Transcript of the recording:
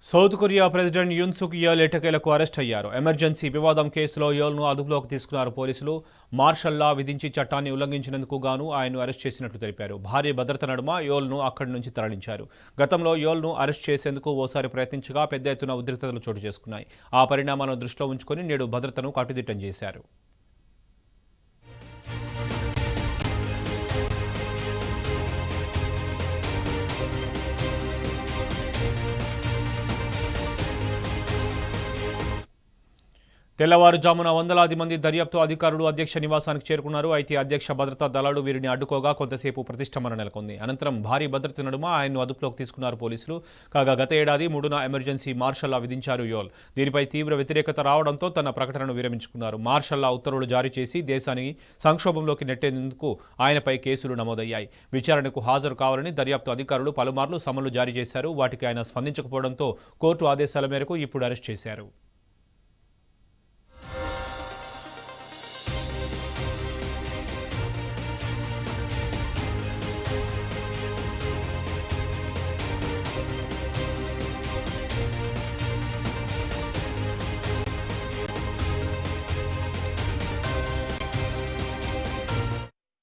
South Korea president Un సుక్ Yale ఎట్టకేలకు arrest అయ్యారు. Emergency వివాదం కేసులో యేల్ను అదుపులోకి తీసుకున్నారు పోలీసులు. మార్షల్ లా విధించి చట్టాన్ని ఉల్లంఘించినందుకు గాను ఆయన్ను అరెస్ట్ చేసినట్లు తెలిపారు. భారీ భద్రత నడుమ యేల్ను అక్కడి నుంచి తరలించారు. గతంలో యేల్ను అరెస్ట్ చేసేందుకు ఓసారి ప్రయత్నించగా పెద్ద ఎత్తున ఉద్రిక్తతలు చోటు చేసుకున్నాయి. ఆ పరిణామాలను దృష్టిలో ఉంచుకొని నేడు భద్రతను కట్టుదిట్టం చేశారు. తెల్లవారుజామున వందలాది మంది దర్యాప్తు అధికారులు అధ్యక్ష నివాసానికి చేరుకున్నారు. అయితే అధ్యక్ష భద్రతా దళాలు వీరిని అడ్డుకోగా కొంతసేపు ప్రతిష్టంభన నెలకొంది. అనంతరం భారీ భద్రత నడుమ ఆయన్ను అదుపులోకి తీసుకున్నారు పోలీసులు. కాగా గత ఏడాది 3న ఎమర్జెన్సీ మార్షల్ లా విధించారు యోల్. దీనిపై తీవ్ర వ్యతిరేకత రావడంతో తన ప్రకటనను విరమించుకున్నారు. మార్షల్ లా ఉత్తర్వులు జారీ చేసి దేశాన్ని సంక్షోభంలోకి నెట్టేందుకు ఆయనపై కేసులు నమోదయ్యాయి. విచారణకు హాజరు కావాలని దర్యాప్తు అధికారులు పలుమార్లు సమన్లు జారీ చేశారు. వాటికి ఆయన స్పందించకపోవడంతో కోర్టు ఆదేశాల మేరకు ఇప్పుడు అరెస్ట్ చేశారు.